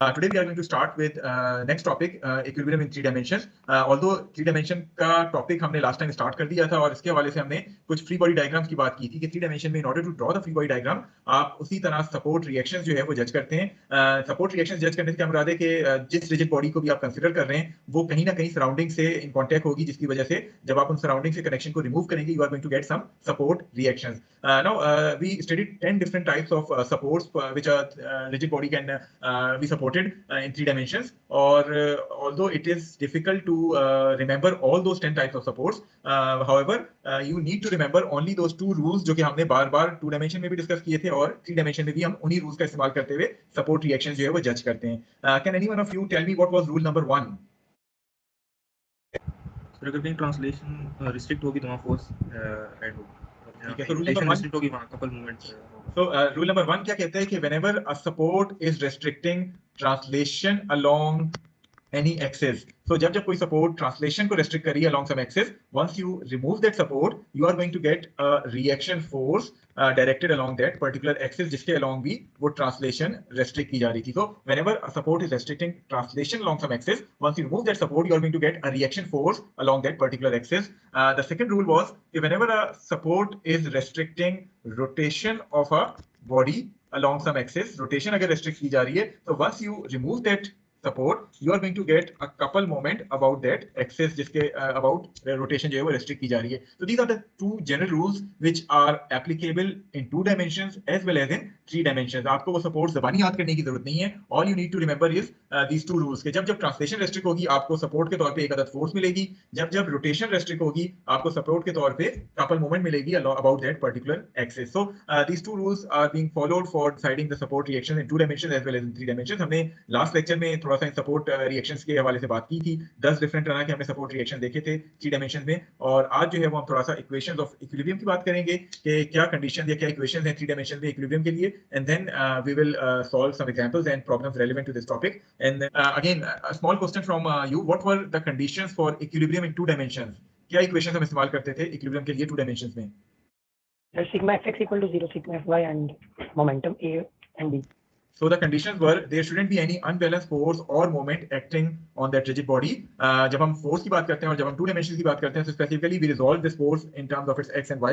Today we are going to start with next topic, equilibrium in three dimensions. Although three dimension का topic हमने last time start कर दिया था और इसके हवाले से हमने कुछ free body diagrams की बात की थी कि three dimension में in order to draw the free body diagram आप उसी तरह support reactions जो है वो judge करते हैं. Support reactions judge करने से क्या मुराद है कि जिस rigid body को भी आप consider कर रहे हैं वो कहीं ना कहीं surrounding से in contact होगी, जिसकी वजह से जब आप उन surrounding से connection को remove करेंगे you are going to get some support reactions. Now we studied 10 different types of supports which a rigid body can be supported in three dimensions, or although it is difficult to remember all those 10 types of supports, however you need to remember only those two rules जो कि हमने बार-बार two dimension में भी discuss किए थे और three dimension में भी हम उन्हीं rules का इस्तेमाल करते हुए support reactions जो है वो judge करते हैं. Can any one of you tell me what was rule number 1? अगर कहीं ट्रांसलेशन रिस्ट्रिक्ट होगी तो वहाँ फोर्स ऐड होगी. ठीक है, तो रूल नंबर 1 रिस्ट्रिक्ट होगी वहाँ couple movements. So rule number 1 क्या कहता है कि whenever a support is restricting translation along any axis, so जब कोई support translation को restrict करी along some axis, once you remove that support you are going to get a reaction force directed along that particular axis जिसके along भी वो translation restrict की जा रही थी. So whenever a support is restricting translation along some axis, once you remove that support you are going to get a reaction force along that particular axis. The second rule was whenever a support is restricting rotation of a body along some axis, rotation अगर restrict की जा रही है, so once you remove that support you are going to get a couple moment about that axis जिसके about rotation जो है वो restrict की जा रही है. So these are the two general rules which are applicable in two dimensions as well as in three dimensions. आपको वो support ज़बानी याद करने की जरूरत नहीं है. All you need to remember is these two rules के जब translation restrict होगी आपको support के तौर पे एक अदद force मिलेगी, जब rotation restrict होगी आपको support के तौर पे couple moment मिलेगी about that particular axis. So these two rules are being followed for deciding the support reaction in two dimensions as well as in three dimensions. हमने last lecture में थोड़ा सा सपोर्ट रिएक्शंस के हवाले से बात की थी. 10 डिफरेंट तरह के हमने सपोर्ट रिएक्शन देखे थे थ्री डायमेंशन में, और आज जो है वो हम थोड़ा सा इक्वेशंस ऑफ इक्विलिब्रियम की बात करेंगे कि क्या कंडीशन या क्या इक्वेशंस हैं थ्री डायमेंशन में इक्विलिब्रियम के लिए, and then we will solve some examples and problems relevant to this topic. And again a small question from you, what were the conditions for equilibrium in two dimensions? क्या equations हम इस्तेमाल करते थे equilibrium के लिए two dimensions में? Sigma fx equal to 0, sigma fy and momentum a and b. So the conditions were there shouldn't be any unbalanced force or moment acting on that rigid body. जब हम force की बात करते हैं और जब हम two dimensions की बात करते हैं, so specifically we resolve this force in terms of its x and y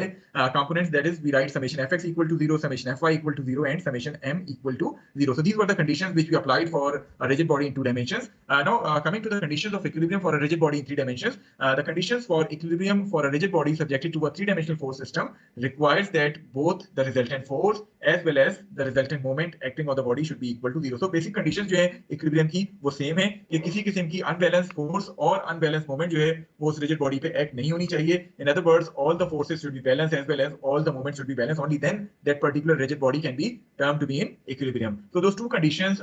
components. That is, we write summation fx equal to 0, summation fy equal to 0, and summation m equal to 0. So these were the conditions which we applied for a rigid body in two dimensions. Now coming to the conditions of equilibrium for a rigid body in three dimensions, the conditions for equilibrium for a rigid body subjected to a three-dimensional force system requires that both the resultant force as well as the resultant moment acting on the body should be equal to 0. So basic conditions जो है equilibrium की वो same है कि किसी किस्म की unbalance force और अनबैलेंस मोमेंट जो है वो उस रिजिड बॉडी पे एक्ट नहीं होनी चाहिए. In other words all the forces should be balance as well as all the moments should be balance. Only then that particular rigid body can be termed to be in equilibrium. So those two conditions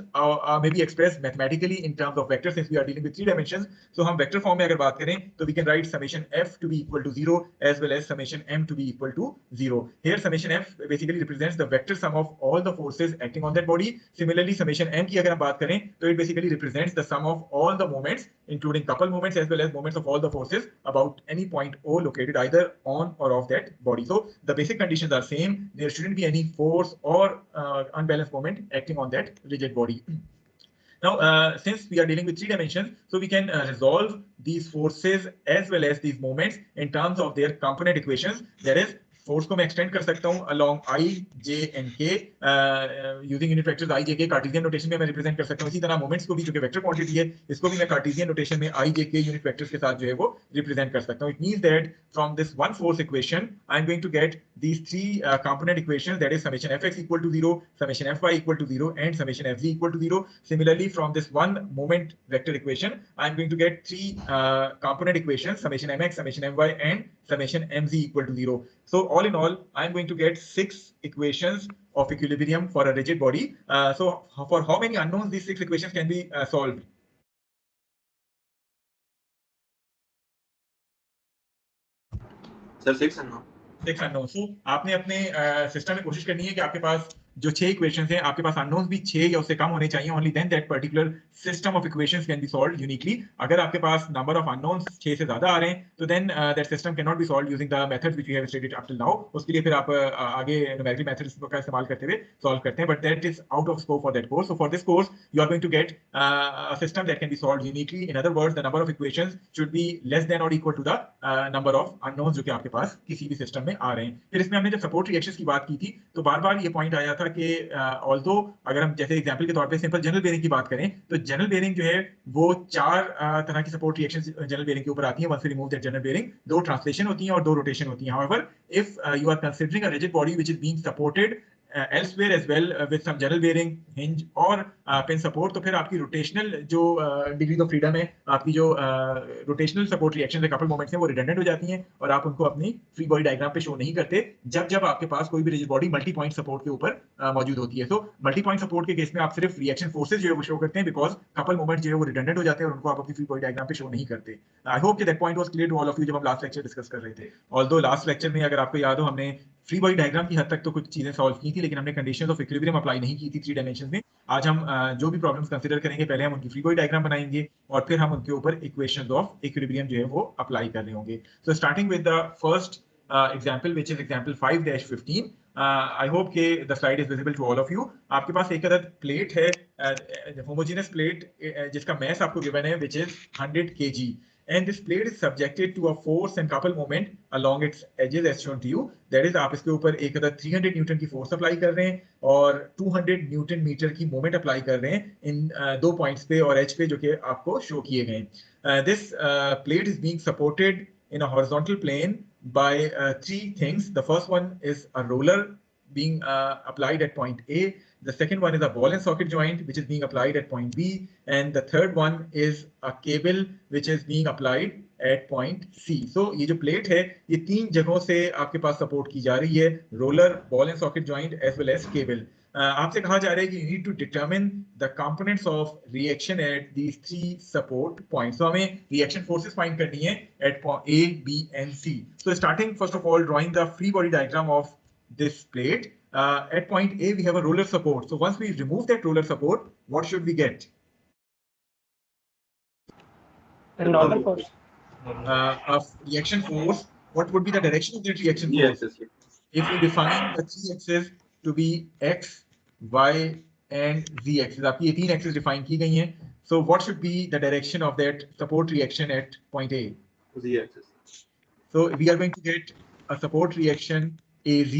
may be expressed mathematically in terms of vectors since we are dealing with three dimensions. So हम vector form में अगर बात करें तो we can write summation f to be equal to 0 as well as summation m to be equal to 0. Here summation f basically represents the vector sum of all the forces acting on that body. Similarly summation m की अगर हम बात करें तो it basically represents the sum of all the moments including couple moments as well as moments of all the forces about any point O located either on or off that body. So the basic conditions are same. There shouldn't be any force or unbalanced moment acting on that rigid body. Now since we are dealing with three dimensions, so we can resolve these forces as well as these moments in terms of their component equations. That is, force को मैं extend कर सकता हूं along I J and के using unit vectors आई जे के. Cartesian notation में मैं represent कर सकता हूं. इसी तरह मोमेंट्स को भी जो कि वेक्टर क्वांटिटी है इसको भी मैं कार्टेशियन नोटेशन में आई जे के यूनिट वेक्टर्स के साथ जो है वो रिप्रेजेंट कर सकता हूं. It means that from this one force equation I am going to get these three component equations, that is summation fx equal to 0, summation fy equal to 0, and summation fz equal to 0. Similarly, from this one moment vector equation I am going to get three component equations, summation mx, summation my, and summation mz equal to 0. So all in all I am going to get 6 equations of equilibrium for a rigid body. So for how many unknowns these 6 equations can be solved? Sir, 6 unknown. So आपने अपने system में कोशिश करनी है कि आपके पास जो 6 equations हैं, आपके पास अननोन्स भी 6 या उससे कम होने चाहिए, only then that particular system of equations can be solved uniquely. अगर आपके पास नंबर ऑफ अननोन्स 6 से ज्यादा आ रहे हैं तो then that system can not be solved using the methods which we have studied up till now. उसके लिए फिर आप आगे न्यूमेरिकल मेथड्स का इस्तेमाल करते हुए सॉल्व करते हैं, but that is out of scope for that course. So for this course you are going to get a system that can be solved uniquely. In other words, the number of equations should be less than or equal to the number of unknowns जो कि आपके पास किसी भी system में आ रहे हैं। फिर इसमें हमने जब सपोर्ट रिएक्शंस की बात की थी तो बार बार ये पॉइंट आया था कि ऑल्दो अगर हम जैसे एग्जांपल के तौर पे सिंपल जनरल बेयरिंग की बात करें तो जनरल बेयरिंग जो है वो 4 तरह की सपोर्ट रिएक्शंस जनरल बेयरिंग के ऊपर आती है। Once we remove that general bearing, 2 translation होती हैं और 2 रोटेशन होती हैं। However if you are considering a rigid body which is being supported elsewhere as well with some general bearing, hinge और pin support, तो फिर आपकी रोटेशनल जो डिग्री ऑफ फ्रीडम है, आपकी जो रोटेशनल सपोर्ट रिएक्शन है, कपल मोमेंट्स हैं, वो रिडंडेंट हो जाती हैं और आप उनको अपनी फ्री बॉडी डायग्राम पे शो नहीं करते जब जब आपके पास कोई भी rigid body multi point support के ऊपर मौजूद होती है। तो मल्टी पॉइंट सपोर्ट के केस में आप सिर्फ रिएक्शन फोर्सेज जो है वो शो करते हैं, बिकॉज कपल मोमेंट जो है वो रिडंडेंट हो जाते हैं और उनको आप अपनी फ्री बॉडी डायग्राम पे शो नहीं करते। आई होप कि that point was clear to all of you जब हम लास्ट लेक्चर डिस्कस कर रहे थे। ऑल्दो लास्ट लेक्चर में अगर आपको याद हो हमने फ्री बॉडी डायग्राम की हद तक तो कुछ चीजें सॉल्व की थी, लेकिन हमने कंडीशंस ऑफ इक्विलिब्रियम अप्लाई नहीं की थी 3 डायमेंशंस में। आज हम जो भी प्रॉब्लम्स कंसीडर करेंगे पहले हम उनकी फ्री बॉडी डायग्राम बनाएंगे और फिर हम उनके ऊपर इक्वेशंस ऑफ इक्विलिब्रियम जो है वो अप्लाई कर रहे होंगे। So starting with the first example which is example 5-15। I hope के the slide is visible to all of you. आपके पास एक अदद प्लेट है, होमोजेनस प्लेट जिसका मास आपको गिवन है which is 100 kg, and this plate is subjected to a force and couple moment along its edges as shown to you. That is, आप इसके ऊपर एक अदद 300 न्यूटन की फोर्स अप्लाई कर रहे हैं और 200 न्यूटन मीटर की मोमेंट अप्लाई कर रहे हैं इन 2 पॉइंट्स पे और एच पे जो कि आपको शो किए गए हैं। This plate is being supported in a horizontal plane by 3 things. The first one is a roller being applied at point A. The second one is a ball and socket joint which is being applied at point B, and the third one is a cable which is being applied at point C. So ये जो plate है ये 3 जगहों से आपके पास support की जा रही है, roller, ball and socket joint as well as cable. आपसे कहा जा रहा है कि you need to determine the components of reaction at these 3 support points. So हमें reaction forces find करनी है at point A, B and C. So starting first of all drawing the free body diagram of this plate. At point A we have a roller support. So once we remove that roller support, what should we get? The normal force. Of reaction force. What would be the direction of that reaction force? Yes. If we define the 3 axes to be x, y and z axis, आपकी ये 3 axes define की गई हैं. So what should be the direction of that support reaction at point A? Z axis. So we are going to get a support reaction AZ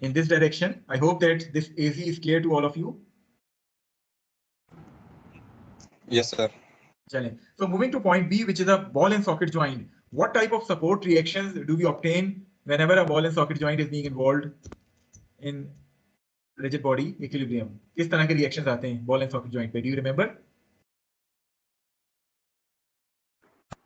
in this direction. I hope that this AZ is clear to all of you. Yes, sir. चलें. So moving to point B, which is a ball and socket joint. What type of support reactions do we obtain whenever a ball and socket joint is being involved in rigid body equilibrium? किस तरह के reactions आते हैं ball and socket joint पे? Do you remember?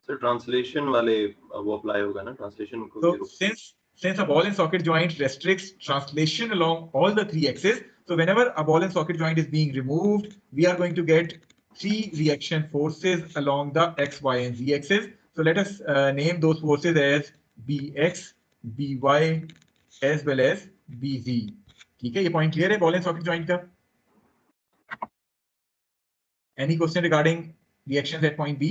Sir, translation वाले वो apply होगा ना, translation को So zero. since a ball and socket joint restricts translation along all the 3 axes, so whenever a ball and socket joint is being removed, we are going to get 3 reaction forces along the x, y and z axis. So let us name those forces as bx, by as well as bz. ठीक है, ये point clear है ball and socket joint का? Any question regarding reactions at point B?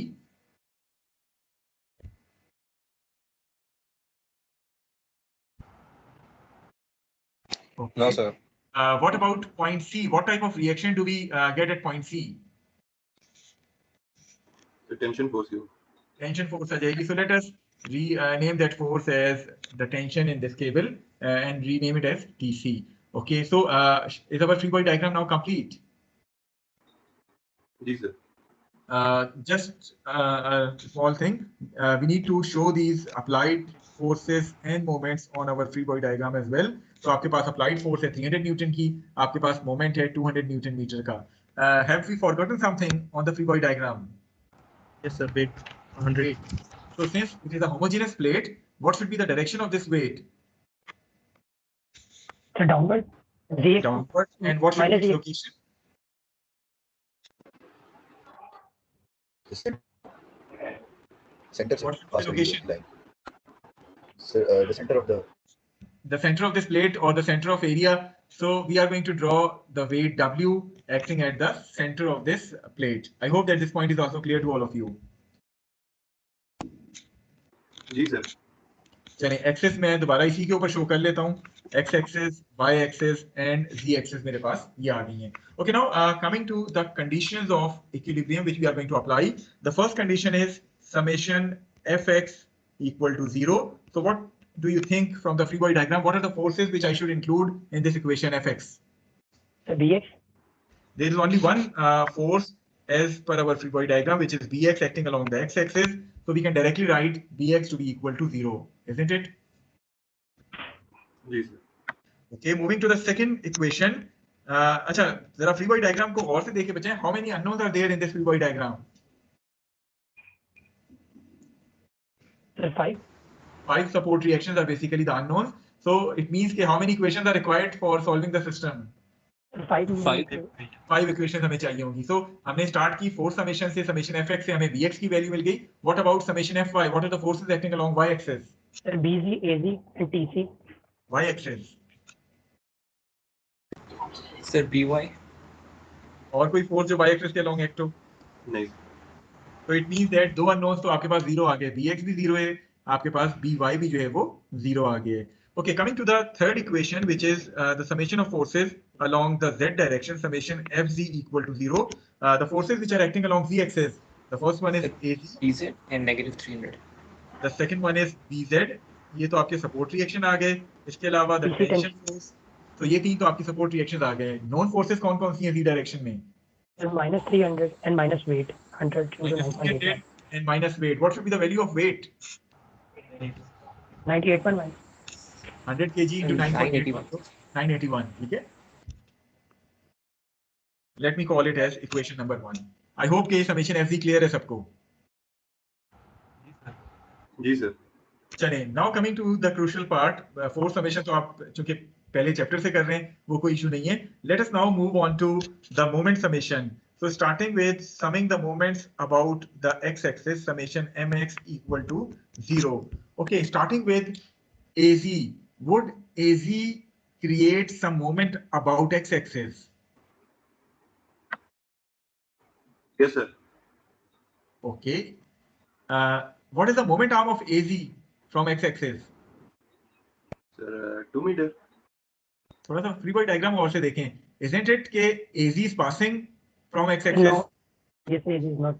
Okay. No, sir. What about point C? What type of reaction do we get at point C? The tension force you. Tension force आ जाएगी. So let us rename that force as the tension in this cable and rename it as TC. Okay. So is our free body diagram now complete? Ji sir. Just a small thing. We need to show these applied forces and moments on our free body diagram as well. So आपके पास applied force है 300 newton की, आपके पास moment है 200 Newton metre का. Have we forgotten something on the free body diagram? Yes sir. Weight 100. Weight. So since it is a homogeneous plate, what should be the direction of this weight? So downward. Z. Downward. And what should be Minus its Z. location? Center What should be the possibly location? like the center of the The center of this plate or the center of area So we are going to draw the weight W acting at the center of this plate. I hope that this point is also clear to all of you. जी sir. चलिए axes मैं दोबारा इसी के ऊपर show कर लेता हूँ. X axes, Y axes and Z axes मेरे पास ये आ गई हैं. Okay, now coming to the conditions of equilibrium which we are going to apply. The first condition is summation Fx equal to 0. So what do you think from the free body diagram? What are the forces which I should include in this equation Fx? Bx. There is only one force as per our free body diagram, which is Bx acting along the x-axis. So we can directly write Bx to be equal to 0, isn't it? जी sir. Okay, moving to the second equation. अच्छा, जरा free body diagram को और से देखे बच्चे. How many unknowns are there in this free body diagram? 5. 5 support reactions are basically the unknowns. So it means कि how many equations are required for solving the system? 5 equation हमें चाहिए होंगी. So हमने स्टार्ट की force summation से, summation fx से हमें bx की वैल्यू मिल गई. What about summation fy? What are the forces acting along y axis? Sir, bz, az and tc. Y axis. Sir, by. और कोई फोर्स जो y axis के along एक्ट हो? नहीं. So it means that दो unknowns तो आपके पास 0 आ गए. bx भी 0 है, आपके पास by भी जो है वो 0 आ गए. Okay, coming to the third equation, which is the summation of forces along the z direction, summation fz equal to 0. The forces which are acting along z axis, the first one is az, BZ and negative 300. the second one is bz. ये तो आपके support reaction आ गए. इसके अलावा the TC tension tension. force. तो ये तीन तो आपकी सपोर्ट रिएक्शंस आ गए. नॉन फोर्सेस कौन कौन सी हैं z डायरेक्शन में? Sir, minus 300 and minus weight. 100 into Minus 9.8. 300 and minus weight. What should be the value of weight? 98.1. 100 kg into 9.81. 981. 981. ठीक है. Let me call it as equation number 1. I hope कि summation fz clear है सबको. जी sir. चलें, now coming to the crucial part, force summation तो आप चूंकि पहले चैप्टर से कर रहे हैं वो कोई इशू नहीं है. Let us now move on to the moment summation. So starting with summing the moments about the x-axis, summation mx equal to 0. Okay, starting with az. Would az create some moment about x-axis? Yes sir. Okay. What is the moment arm of az from x-axis? Sir, 2 meter. थोड़ा सा free body diagram और से देखें. Isn't it कि az is passing from x-axis? No. Yes, az is not.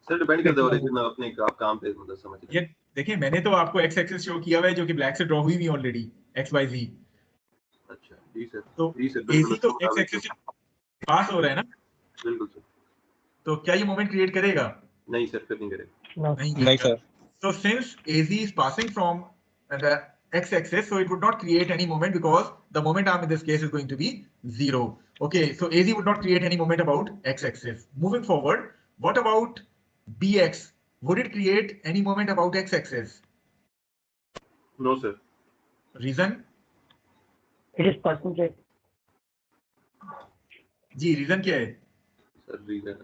Sir depend करता है लेकिन अपने आप काम पे मतलब समझ रहे ये देखिए मैंने तो आपको x-axis शो किया हुआ है जो कि ब्लैक से ड्रॉ हुई हुई ऑलरेडी x y z. हैं. अच्छा जी सर. तो जी सर az तो x-axis से पास हो रहा है ना. बिल्कुल सर. तो क्या ये मोमेंट क्रिएट करेगा? नहीं सर फिर नहीं करेगा. No. नहीं sir. So since az is passing from the x-axis, so it would not create any moment because the moment arm in this case is going to be 0. Okay, so az would not create any moment about x-axis. Moving forward, what about bx? Would it create any moment about x-axis? No sir. Reason? It is percentage. जी reason क्या है? Sir reason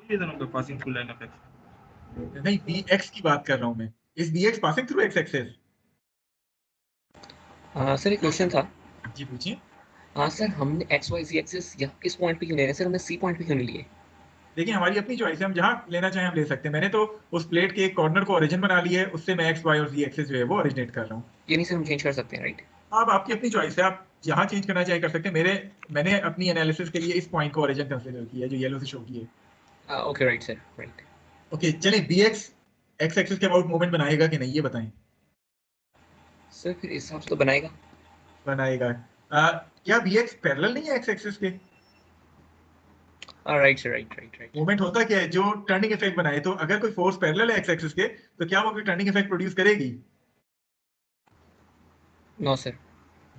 reason of the passing through line of x. नहीं bx की बात कर रहा हूं मैं. Is bx passing through x-axis? Sir एक क्वेश्चन था. जी पूछिए. हाँ सर, हमने एक्स वाई जी एक्सिस इस पॉइंट पे क्यों ले रहे हैं सर? हमने सी पॉइंट पे क्यों नहीं लिए? देखिए हमारी अपनी चॉइस है, हम जहां लेना चाहें हम ले सकते हैं. मैंने तो उस प्लेट के एक कॉर्नर को ओरिजिन बना लिया है, उससे मैं एक्स वाई और जी एक्सिस जो है वो ओरिजिनेट कर रहा हूं. ये नहीं सर, हम चेंज कर सकते हैं राइट? अब आपकी अपनी चॉइस है, आप जहां चेंज करना चाहे कर सकते हैं. मैंने अपनी एनालिसिस के लिए इस पॉइंट को ओरिजिन कंसीडर किया है जो येलो से शो किया है. Okay right sir, right. Okay चलें, bx x एक्सिस के अबाउट मूवमेंट बनाएगा कि नहीं ये बताएं. सर फिर इस हिसाब से तो बनाएगा. बनाएगा. क्या bx पैरेलल नहीं है x एक्सिस के? Right sir, right. मूवमेंट होता क्या है जो टर्निंग इफेक्ट बनाए. तो अगर कोई फोर्स पैरेलल है x एक्सिस के तो क्या वो कोई टर्निंग इफेक्ट प्रोड्यूस करेगी? No sir.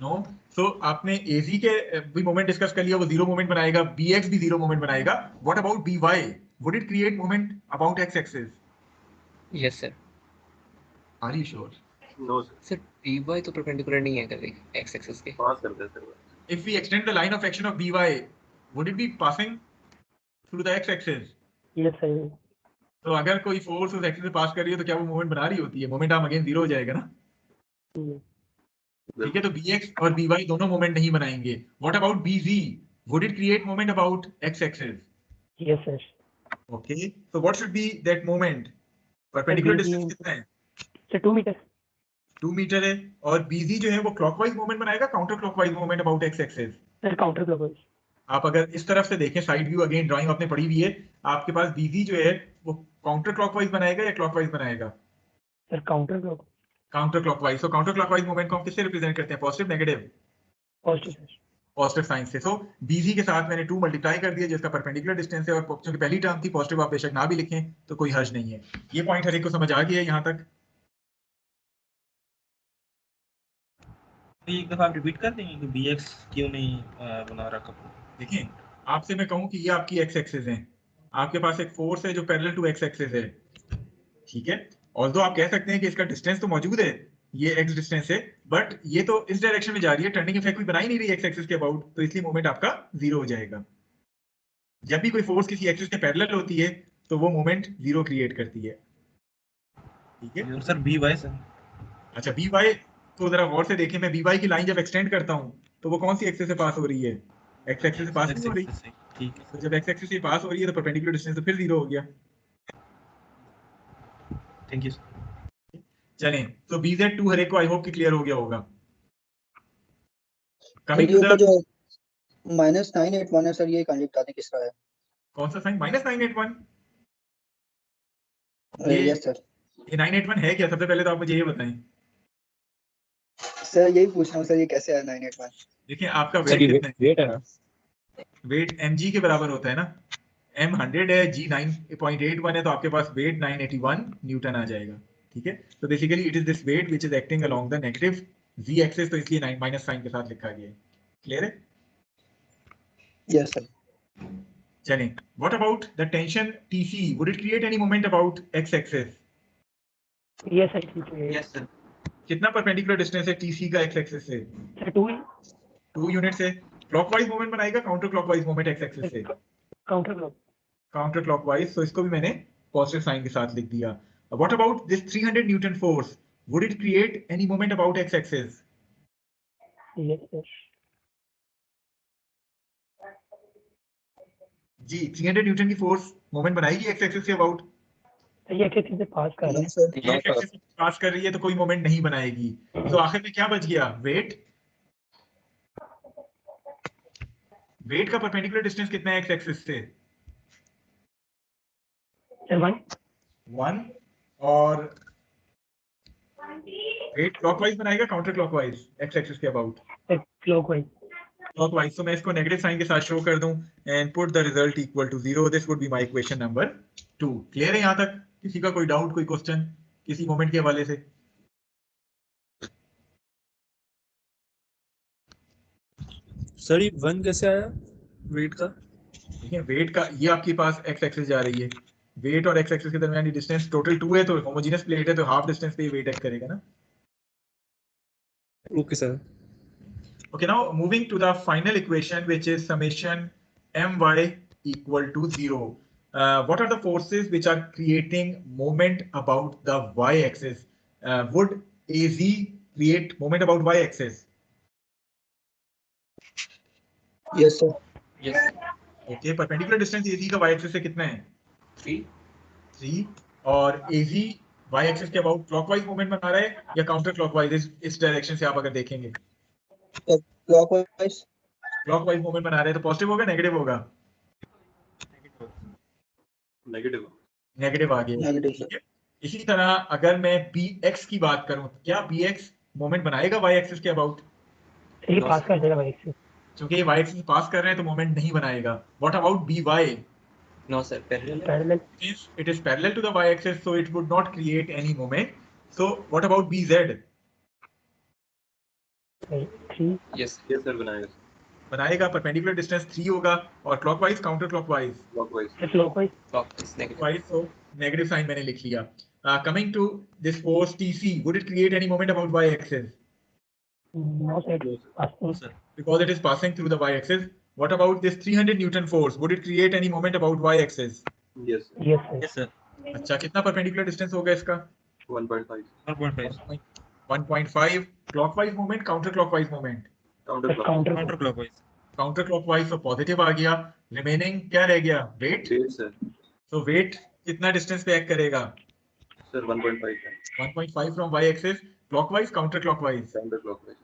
नो. सो आपने az के भी मोमेंट डिस्कस कर लिया, वो जीरो मोमेंट बनाएगा. bx भी जीरो मोमेंट बनाएगा. What about by? Would it create moment about x axis? Yes sir. Are you sure? No sir. Sir by तो परपेंडिकुलर नहीं है कभी एक्स एक्सिस के. पास करते हैं sir. If we extend the line of action of by, would it be passing through the x axis? Yes, sir. तो अगर कोई फोर्स उस एक्सिस से पास कर रही है तो क्या वो मोमेंट बना रही होती है? मोमेंट आर्म अगेन जीरो हो जाएगा ना. Yes. ठीक है, तो bx और by दोनों मोमेंट नहीं बनाएंगे. What about bz? Would it create moment about x axis? Yes, sir. Okay, so what should be that moment? Perpendicular BZ distance कितना है? Sir, 2 meters. 2 मीटर है. और bz जो है वो क्लॉकवाइज मोमेंट बनाएगा, counter clockwise moment about x axis. Sir, counterclockwise. आप अगर इस तरफ से देखें, साइड व्यू, अगेन ड्राइंग आपने पढ़ी हुई है, आपके पास bz जो है वो काउंटर क्लॉकवाइज बनाएगा या क्लॉकवाइज बनाएगा? Sir, counterclockwise. Counter clockwise. तो काउंटर क्लॉकवाइज मोमेंट को हम किससे रिप्रेजेंट करते हैं? Positive, negative? Positive, sir. Positive sign से. सो bz के साथ मैंने 2 मल्टीप्लाई कर दिया जिसका परपेंडिकुलर डिस्टेंस है, और क्योंकि पहली टर्म थी पॉजिटिव, आप बेशक ना भी लिखें तो कोई हर्ज नहीं है. ये पॉइंट हर एक को समझ आ गया है यहाँ तक? तो एक दफा आप रिपीट कर देंगे कि bx क्यों नहीं बना रखा? देखिए, आपसे मैं कहूं कि ये आपकी x एक्सिस है, आपके पास एक फोर्स है जो पैरेलल टू x एक्सिस है. ठीक है, ऑल्दो आप कह सकते हैं कि इसका डिस्टेंस तो मौजूद है, ये x डिस्टेंस है, बट ये तो इस डायरेक्शन में जा रही है, टर्निंग इफेक्ट कोई बना ही नहीं रही x एक्सिस के अबाउट, तो इसलिए मोमेंट आपका जीरो हो जाएगा. जब भी कोई फोर्स किसी एक्सिस के पैरेलल होती है तो वो मोमेंट जीरो क्रिएट करती है. ठीक है. और सर by सर अच्छा, by तो जरा गौर से देखें, मैं by की लाइन जब एक्सटेंड करता हूं तो वो कौन सी एक्सिस से पास हो रही है? x एक्सिस से पास नहीं हो रही. ठीक है. तो जब x एक्सिस से पास हो रही है तो परपेंडिकुलर डिस्टेंस तो फिर जीरो हो गया. Thank you. चलें, तो bz2 हर एक को आई होप कि क्लियर हो गया होगा. सर कमिंग ये टू ऊपर द, जो -981 है सर, ये काइंडली बता दें किसका है? कौन सा साइन? -981. ये यस सर. ये 981 है क्या? सबसे पहले तो आप मुझे ये बताएं. सर यही पूछ रहा हूँ सर, ये कैसे है 981? देखिए, आपका सर वेट ये कितना है? वेट है ना? वेट mg के बराबर होता है ना. m 100 है, g 9.81 है, तो आपके पास वेट 981 न्यूटन आ जाएगा. ठीक है, तो basically it is this weight which is acting along the negative z axis, तो इसलिए 9 माइनस साइन के साथ लिखा गया है. क्लियर है? Yes sir. चलें, what about the tension tc? Would it create any moment about x axis? Yes, sir. Yes, sir. कितना परपेंडिकुलर डिस्टेंस है tc का x एक्सिस से? Sir, 2 2 यूनिट से. क्लॉकवाइज मोमेंट बनाएगा, counter clockwise moment x axis से? counterclockwise. Counter clockwise. तो इसको भी मैंने पॉजिटिव साइन के साथ लिख दिया. What about this 300 newton force? Would it create any moment about x axis? Yes, sir. जी, 300 न्यूटन की फोर्स मोमेंट बनाएगी x एक्सिस के अबाउट? सर ये एक्सिस से पास कर रहा है. सर ये x एक्सिस पास कर रही है तो कोई मोमेंट नहीं बनाएगी. तो आखिर में क्या बच गया? वेट. वेट का परपेंडिकुलर डिस्टेंस कितना है x एक्सिस से? सर 1. 1. और वेट क्लॉकवाइज बनाएगा, काउंटर क्लॉकवाइज x एक्सिस के अबाउट? Sir clockwise. क्लॉकवाइज. तो मैं इसको नेगेटिव साइन के साथ शो कर दूं and put the result equal to 0. This would be my equation number 2. Clear है यहाँ तक? किसी का कोई डाउट, कोई क्वेश्चन किसी मोमेंट के हवाले से? सर ये 1 कैसे आया वेट का? देखिए, वेट का ये आपके पास x एक्सिस जा रही है, वेट और x एक्सिस के दरमियान ये डिस्टेंस टोटल 2 है, तो होमोजेनियस प्लेट है तो हाफ डिस्टेंस पे ये वेट एक्ट करेगा ना. Okay sir. Okay, now moving to the final equation, which is summation my equal to 0. What are the forces which are creating moment about the y-axis? Would AZ create moment about y-axis? Yes sir. Yes. Okay, perpendicular distance AZ का y-axis से कितना है? 3. 3. और AZ y-axis के about clockwise moment बना रहा है या counter clockwise? इस डायरेक्शन से आप अगर देखेंगे क्लॉकवाइज. clockwise moment बना रहे हैं, तो पॉजिटिव होगा, नेगेटिव होगा? नेगेटिव. नेगेटिव आ गया. Negative sir. ठीक है? इसी तरह अगर मैं bx की बात करूं, तो क्या bx मोमेंट बनाएगा y एक्सिस के अबाउट? ये पास कर देगा y एक्सिस. क्योंकि ये y एक्सिस पास कर रहे हैं तो मोमेंट नहीं बनाएगा. What about by? No, sir. Parallel. Parallel. It is parallel to the y axis, so it would not create any moment. So what about bz? 3. Yes. Yes sir बनाएगा. बनाएगा. Perpendicular distance 3 होगा और clockwise, counter clockwise? Clockwise. Sir clockwise. Clockwise. Negative. Clockwise. तो negative sign मैंने लिख लिया. Coming to this force tc, would it create any moment about y axis? No, sir. No, sir. Because it is passing through the y axis. What about this 300 Newton force? Would it create any moment about y axis? Yes. Yes, sir. Yes, sir. अच्छा, कितना perpendicular distance होगा इसका? 1.5. 1.5. 1.5 clockwise movement, counter clockwise movement. Counter clock Counter. Counter clockwise counter clockwise तो positive आ गया. Remaining क्या रह गया? वेट. Weight sir. तो वेट कितना डिस्टेंस पे एक्ट करेगा? सर 1.5 है. 1.5 from y axis. Clockwise, counter clockwise? Counter clockwise.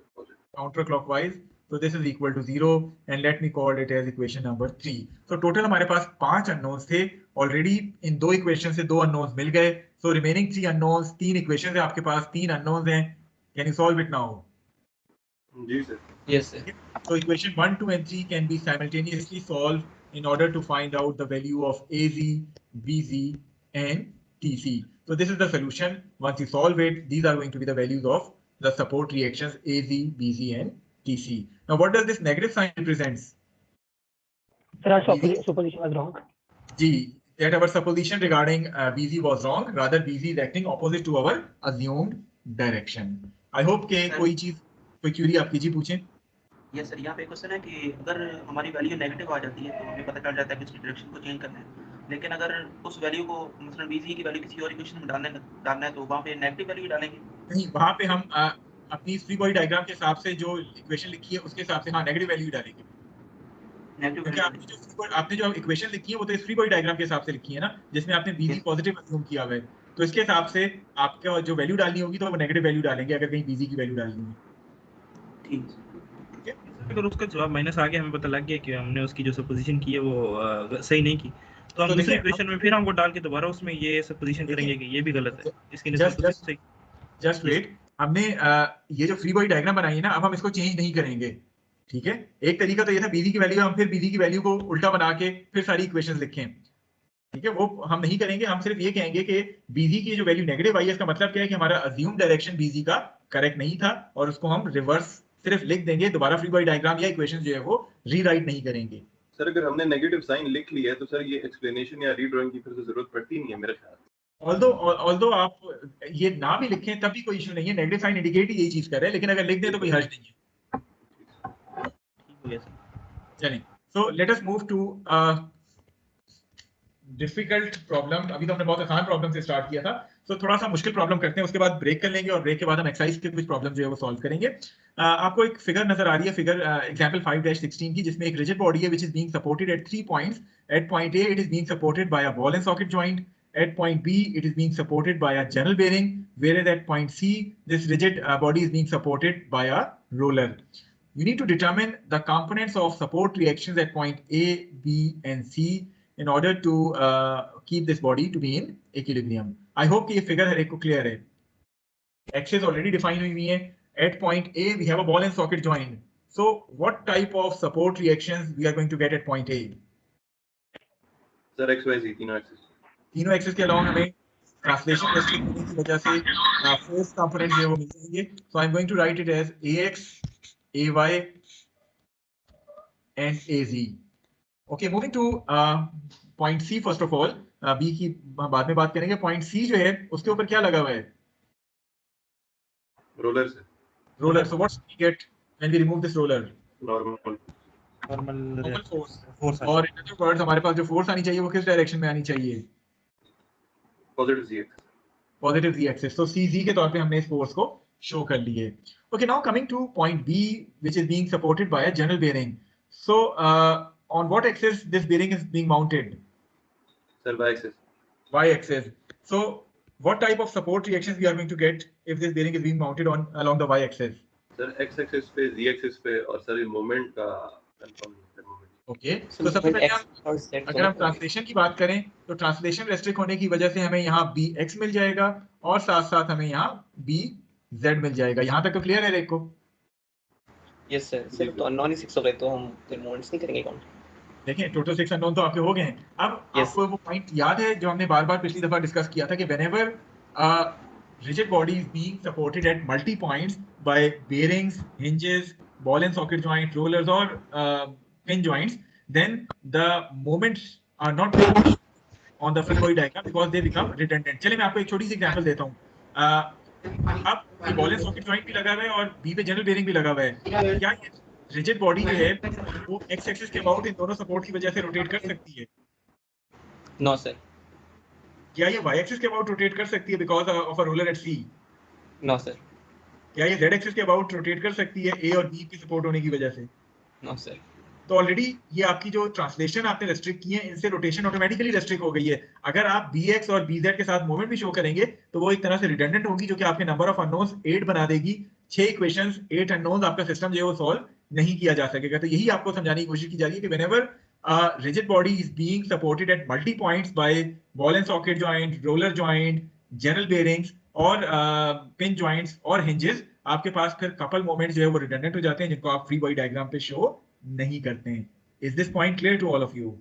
counter clockwise. So this is equal to 0 and let me call it as equation number 3. So total हमारे पास 5 unknowns थे. Already इन 2 equations से 2 unknowns मिल गए. So remaining 3 unknowns, 3 equations है आपके पास, 3 unknowns हैं. Can you solve it now? जी sir. Yes, sir. So equation 1, 2 and 3 can be simultaneously solved in order to find out the value of AZ, BZ and TC. So this is the solution. Once you solve it, these are going to be the values of the support reactions AZ, BZ and TC. Now what does this negative sign represents? Sir, our supposition was wrong. G, that our supposition regarding BZ was wrong. Rather BZ is acting opposite to our assumed direction. I hope के कोई चीज, कोई query आपकी जी पूछें. Yes sir, यहाँ पे question है कि अगर हमारी वैल्यू नेगेटिव आ जाती है तो हमें पता चल जाता है कि उसकी डायरेक्शन को चेंज करना है. लेकिन अगर उस वैल्यू को मतलब बीजी की वैल्यू किसी और इक्वेशन में डालना है तो वहाँ पे नेगेटिव वैल्यू डालेंगे. नहीं, वहाँ पे हम अपनी फ्री बॉडी डायग्राम के हिसाब से जो इक्वेशन लिखी है उसके हिसाब से हाँ नेगेटिव वैल्यू डालेंगे. क्योंकि आपने जो इक्वेशन लिखी है वो तो फ्री बॉडी डायग्राम के हिसाब से लिखी है ना, जिसमें आपने बीजी पॉजिटिव अज्यूम किया हुआ है. तो इसके हिसाब से आपको जो वैल्यू डालनी होगी तो वो नेगेटिव वैल्यू डालेंगे अगर कहीं बीजी की वैल्यू डालनी है. ठीक. अगर उसका जवाब माइनस आ गया, हमें पता लग गया कि हमने उसकी जो सपोजिशन की है वो सही नहीं की, तो हम दूसरी इक्वेशन में फिर हमको डाल के दोबारा उसमें ये सपोजिशन करेंगे कि ये भी गलत है, इसकी निस्बत सही. जस्ट वेट, हमने ये जो फ्री बॉडी डायग्राम बनाई है ना, अब हम इसको चेंज नहीं करेंगे. ठीक है, एक तरीका तो ये था बीजी की वैल्यू हम फिर बीजी की वैल्यू को उल्टा बना के फिर सारी इक्वेशंस लिखें. ठीक है, वो हम नहीं करेंगे. हम सिर्फ ये कहेंगे कि बीजी की जो वैल्यू नेगेटिव आई है इसका मतलब क्या है कि हमारा अज्यूम डायरेक्शन बीजी का करेक्ट नहीं था और उसको हम रिवर्स सिर्फ लिख देंगे. दोबारा फ्री बॉडी डायग्राम या इक्वेशन जो है वो रीराइट नहीं करेंगे. सर अगर हमने नेगेटिव साइन लिख लिया है तो सर ये एक्सप्लेनेशन या रीड्राइंग की फिर से जरूरत पड़ती नहीं है मेरे ख्याल. ऑल्दो आप ये ना भी लिखें तब भी कोई इशू नहीं है. नेगेटिव साइन इंडिकेट ही यही चीज कर रहा है, लेकिन अगर लिख दें तो कोई हर्ज नहीं है. चलिए, so let us move to difficult problem. अभी तो हमने बहुत आसान प्रॉब्लम से स्टार्ट किया था, तो थोड़ा सा मुश्किल प्रॉब्लम करते हैं, उसके बाद ब्रेक कर लेंगे और ब्रेक के बाद हम एक्सरसाइज के कुछ प्रॉब्लम जो है वो सॉल्व करेंगे. आपको एक फिगर नजर आ रही है, फिगर एग्जांपल 5-16 की, जिसमें एक रिजिड बॉडी है which is being supported at 3 points. At point A it is being supported by a ball and socket joint. At point B, it is being supported by a channel bearing, whereas at point C, this rigid body is being supported by a roller. You need to determine the components of support reactions at point A, B, and C in order to keep this body to be in equilibrium. I hope कि ये figure हर एक को clear है. Axis already defined हुई है. At point A, we have a ball and socket joint. So, what type of support reactions we are going to get at point A? Sir XYZ तीनों axis. तीनों axis के अलावा हमें translation restrict होने की वजह से फोर्स कंपोनेंट जो है वो मिल जाएंगे. So I am going to write it as AX, AY and AZ. Okay, moving to point C first of all. B की बाद में बात करेंगे. पॉइंट C जो है उसके ऊपर क्या लगा हुआ है? रोलर से. Roller. So what's we get when we remove this roller? Normal force. और इन अदर वर्ड्स हमारे पास जो फोर्स आनी चाहिए वो किस डायरेक्शन में आनी चाहिए? Positive Z axis. Positive Z axis. तो CZ के तौर पे हमने इस फोर्स को शो कर लिए. Okay, now coming two point B which is being supported by a general bearing. So on what axis this bearing is being mounted? Sir, Y axis. Y axis. So what type of support reactions we are going to get if this bearing is being mounted on along the Y axis? Sir, X axis पे, Z axis पे और sir ये moment का confirm moment. Okay, तो सबसे पहले अगर हम ट्रांसलेशन की बात करें तो ट्रांसलेशन रेस्ट्रिक्ट होने की वजह से हमें यहाँ BX मिल जाएगा और साथ साथ हमें यहाँ BZ मिल जाएगा. यहाँ तक तो क्लियर है रेक को? Yes sir. सर तो अननोन ही 6 हो गए तो हम फिर मोमेंट्स नहीं करेंगे काउंट. देखिए, टोटल 6 अननोन तो आपके हो गए हैं. अब आपको वो पॉइंट याद है जो हमने बार-बार पिछली दफा डिस्कस किया था कि whenever rigid body is being supported at multi points by bearings, hinges, ball and socket joint, rollers or pin joints, then the moments are not on the free body diagram because they become redundant. चलिए मैं आपको एक छोटी सी example देता हूँ. अब ball and socket joint भी लगा हुआ है और B पे जनरल बेयरिंग भी लगा हुआ है. क्या ये रिजिड बॉडी जो है वो एक्स एक्सिस के अबाउट इन दोनों सपोर्ट की वजह से रोटेट कर सकती है? No sir. क्या ये वाई एक्सिस के अबाउट रोटेट कर सकती है because of a roller at C? No sir. क्या ये z एक्सिस के अबाउट रोटेट कर सकती है a और b की सपोर्ट होने की वजह से? No sir. तो ऑलरेडी ये आपकी जो ट्रांसलेशन आपने रेस्ट्रिक्ट की है, इनसे रोटेशन ऑटोमेटिकली रेस्ट्रिक्ट हो गई है। अगर आप bx और bz के साथ मूवमेंट भी शो करेंगे तो वो एक तरह से रिडंडेंट होगी, जो कि आपके नंबर ऑफ अननोन्स 8 बना देगी। 6 इक्वेशंस 8 अननोन्स आपका सिस्टम जो है वो सॉल्व नहीं किया जा सकेगा। तो यही आपको समझाने की कोशिश की जा रही है कि whenever rigid body is being supported at multi points by ball and socket joint, roller joint, general bearings और पिन जॉइंट्स और हिंजेस, आपके पास फिर कपल मोमेंट्स जो है वो रिडंडेंट हो जाते हैं, जिनको आप फ्री बॉडी डायग्राम पे शो नहीं करते हैं। Is this point clear to all of you?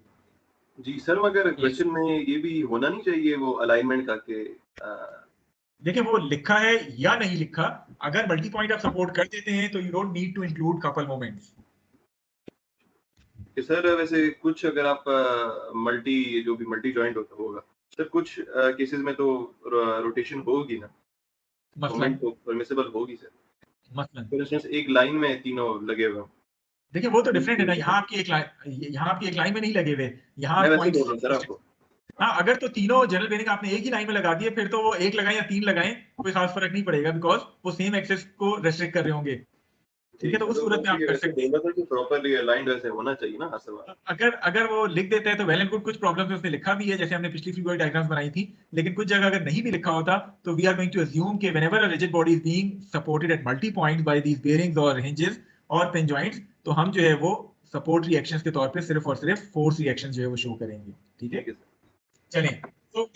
जी सर, मगर क्वेश्चन में ये भी होना नहीं चाहिए वो अलाइनमेंट का के देखिए वो लिखा है या नहीं लिखा, अगर मल्टी पॉइंट आप सपोर्ट कर देते हैं तो you don't need to include couple moments. कि सर वैसे कुछ अगर आप जो भी मल्टी जॉइंट होगा सर, कुछ केसेस में तो रोटेशन होगी ना, मोमेंट तो परमिसिबल होगी सर। मसलन फॉर इंस्टेंस एक लाइन में तीनों लगे हुए, देखिए वो तो डिफरेंट है ना। यहाँ आपकी एक लाइन में नहीं लगे हुए, यहाँ मैं वैसे पॉइंट्स बोल रहा हूँ सर आपको। हाँ, अगर तो तीनों जनरल बेरिंग आपने एक ही लाइन में लगा दिए, फिर तो वो एक लगाएं या 3 लगाएं कोई खास फर्क नहीं पड़ेगा, बिकॉज वो सेम एक्सेस को रेस्ट्रिक्ट कर रहे होंगे। ठीक है, तो उस सूरत में आप कर सकते हैं। प्रॉपर्ली अलाइंड वैसे होना चाहिए ना हर सवाल। अगर वो लिख देता है तो वेल एंड गुड। कुछ प्रॉब्लम्स में उसने लिखा भी है, जैसे हमने पिछली फ्री बॉडी डायग्राम्स बनाई थी, लेकिन कुछ जगह अगर नहीं भी लिखा होता तो we are going to assume कि whenever a rigid body is being supported at multi points by these bearings और हिंजेस और पिन जॉइंट्स, तो हम जो है वो सपोर्ट रिएक्शंस के तौर पे सिर्फ और सिर्फ फोर्स रिएक्शन जो है वो शो करेंगे। ठीक है, चलें तो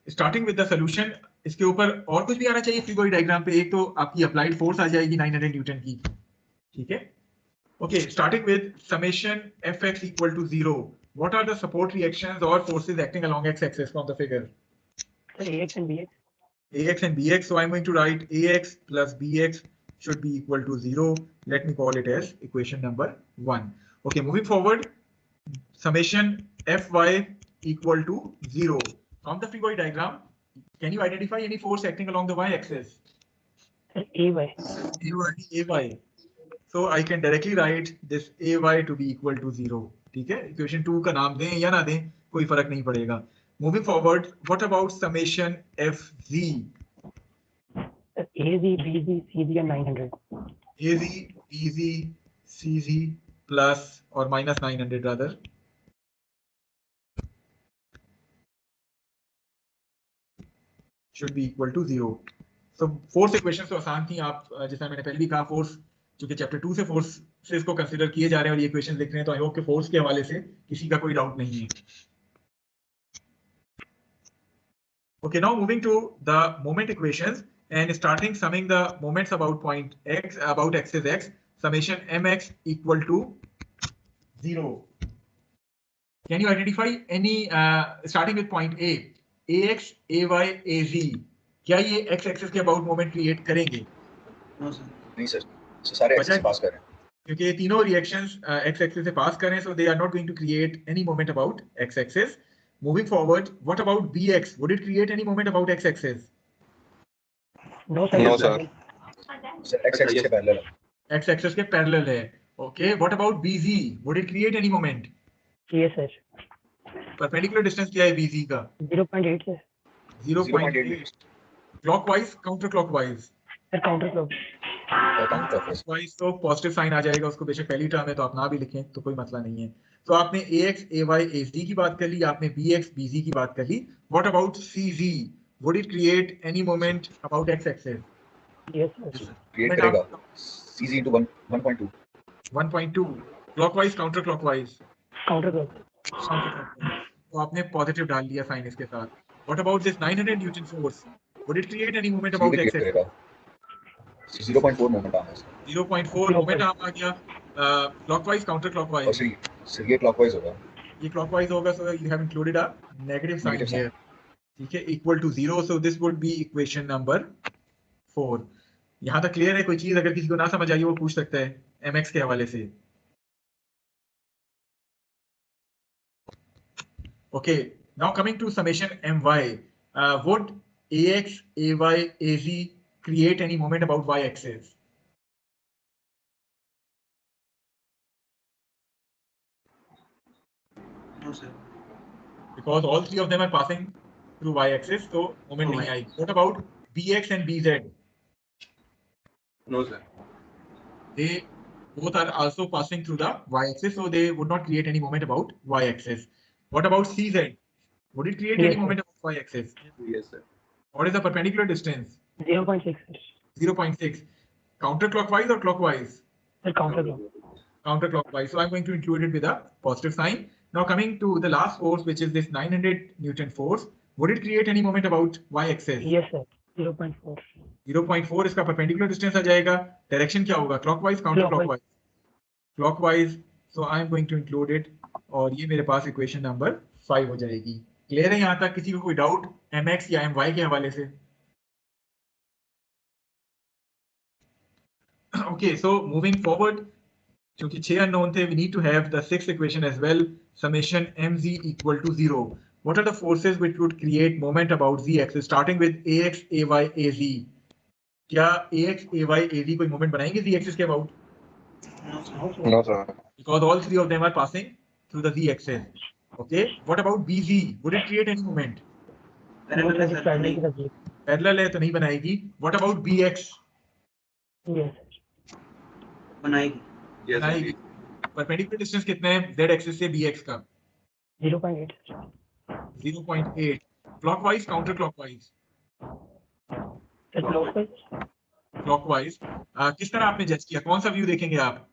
स्टार्टिंग विद द सॉल्यूशन। इसके ऊपर और कुछ भी आना चाहिए फ्री बॉडी डायग्राम पे। एक तो आपकी अप्लाइड फोर्स आ जाएगी 900 न्यूटन की। ठीक है, okay, starting with summation fx equal to 0, what are the support reactions or forces acting along x-axis from the figure? ax and bx. Ax and bx, so I'm going to write ax plus bx should be equal to 0. Let me call it as equation number 1. Okay, moving forward, summation fy equal to 0. From the free body diagram, can you identify any force acting along the y-axis? Ay. So I can directly write this ay to be equal to 0. ठीक है, equation 2 का नाम दें या ना दें कोई फर्क नहीं पड़ेगा। Moving forward, what about summation fz? az, bz, cz and 900. az, bz, cz plus or minus 900 rather. Should be equal to 0. So force equation तो आसान थी। आप जैसा मैंने पहले भी कहा, फोर्स चूंकि चैप्टर 2 से फोर्सेस को कंसीडर किए जा रहे हैं और ये इक्वेशन लिख रहे हैं, तो आई होप कि फोर्स के हवाले से किसी का कोई डाउट नहीं है। Okay, now moving to the moment equations and starting summing the moments about point x, about axis x, summation mx equal to 0. Can you identify any starting with point A, ax, ay, az, क्या ये x axis के about moment create करेंगे? No sir. नहीं sir, सारे axis से pass कर रहे हैं क्योंकि ये तीनों रिएक्शंस x एक्सिस से पास कर रहे हैं, so they are not going to create any moment about x axis. Moving forward, what about bx? Would it create any moment about x axis? No sir. No sir. Sir x axis के parallel है। x axis के parallel है। Okay, what about bz? Would it create any moment? Yes sir. Perpendicular distance क्या है bz का? 0.8 sir. 0.8. Clockwise counter clockwise? Sir counter clock. Clockwise तो positive sign आ जाएगा उसको, बेशक पहली टर्म है तो आप ना भी लिखें तो कोई मसला नहीं है। तो आपने ax, ay, az की बात कर ली, आपने bx, bz की बात कर ली। What about cz? Would it create any moment about x axis? Yes sir. Create करेगा cz into 1.2 1.2 clockwise counter clockwise? Counter clock. तो आपने पॉजिटिव डाल दिया साइन इसके साथ। What about this 900 न्यूटन फोर्स? Would it create any moment about x axis? 0.4 moment आ रहा है। 0.4 मोमेंट आ गया। Clockwise counter clockwise? और सर ये क्लॉकवाइज होगा। ये क्लॉकवाइज होगा, so you have included a negative sign here. ठीक है, equal to 0, so this would be equation number 4. यहाँ तक क्लियर है? कोई चीज अगर किसी को ना समझ आई वो पूछ सकता है mx के हवाले से। Okay, now coming to summation my, would ax, ay, az create any moment about y axis? No sir. Because all three of them are passing through y axis, so moment नहीं आएगी। What about bx and bz? No, sir. They both are also passing through the y-axis, so they would not create any moment about y-axis. What about CZ? Would it create any Yes, sir. moment about y-axis? Yes, sir. What is the perpendicular distance? 0.6. 0.6. Counterclockwise or clockwise? Sir, counterclockwise. Counterclockwise. So I'm going to include it with a positive sign. Now coming to the last force, which is this 900 Newton force, would it create any moment about y-axis? Yes, sir. 0.4. 0.4 इसका perpendicular distance आ जाएगा. Direction क्या होगा? Clockwise, counterclockwise? Clockwise. So I am going to include it. और ये मेरे पास equation number 5 हो जाएगी. Clear है यहाँ तक? किसी को कोई doubt mx या my के हवाले से? Okay, so moving forward, क्योंकि 6 unknown थे, we need to have the sixth equation as well. Summation mz equal to 0. What are the forces which would create moment about z axis starting with ax, ay, az? क्या ax, ay, az कोई moment बनाएंगे z axis के about? No, sir. Because all three of them are passing through the z axis. Okay. What about bz? Would it create any moment? Parallel to the Parallel है तो नहीं बनाएगी. What about bx? Yes. बनाएगी. Yes, बनाएगी. Perpendicular distance कितना है z axis से bx का? 0.8. 0.8. Clockwise, counterclockwise? Sir, clockwise. Clockwise. किस तरह आपने जज किया? कौन सा व्यू देखेंगे आप?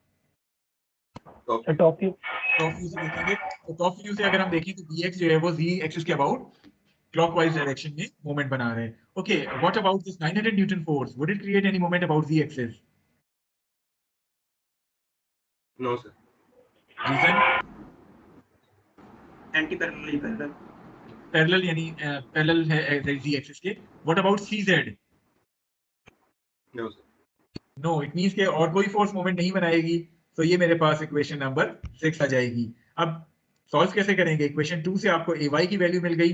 Sir, top view. Top view से देखेंगे. तो टॉप व्यू से अगर हम देखें तो bx जो है वो z एक्सिस के अबाउट क्लॉकवाइज डायरेक्शन में मोमेंट बना रहे हैं. Okay, what about this 900 newton force? Would it create any moment about z axis? No, sir. Reason? Anti parallel. Parallel यानी पैरेलल है z एक्सिस के. What about cz? No, sir. No, it means के और कोई force moment नहीं बनाएगी. तो ये मेरे पास इक्वेशन नंबर 6 आ जाएगी. अब सॉल्व कैसे करेंगे? इक्वेशन 2 से आपको ay की वैल्यू मिल गई.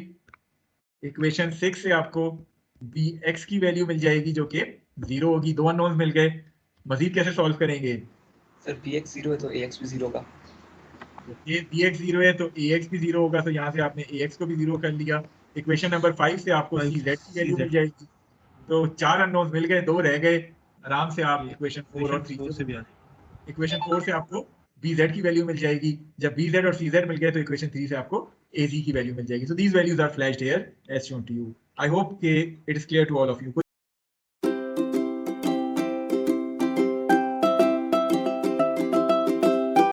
इक्वेशन 6 से आपको bx की वैल्यू मिल जाएगी जो कि 0 होगी. दो अननोन्स मिल गए. मजीद कैसे सॉल्व करेंगे? सर bx 0 है तो ax भी 0 होगा. ये bx 0 है तो ax भी 0 होगा. तो यहाँ से आपने ax को भी 0 कर लिया. इक्वेशन नंबर 5 से आपको cz की वैल्यू मिल जाएगी. तो 4 अननोन्स मिल गए, 2 रह गए. आराम से आप इक्वेशन 4 और 3 से भी इक्वेशन 4 से आपको bz की वैल्यू मिल जाएगी. जब bz और cz मिल गए तो इक्वेशन 3 से आपको az की वैल्यू मिल जाएगी. So these values are flashed here as shown to you. I hope it is clear to all of you.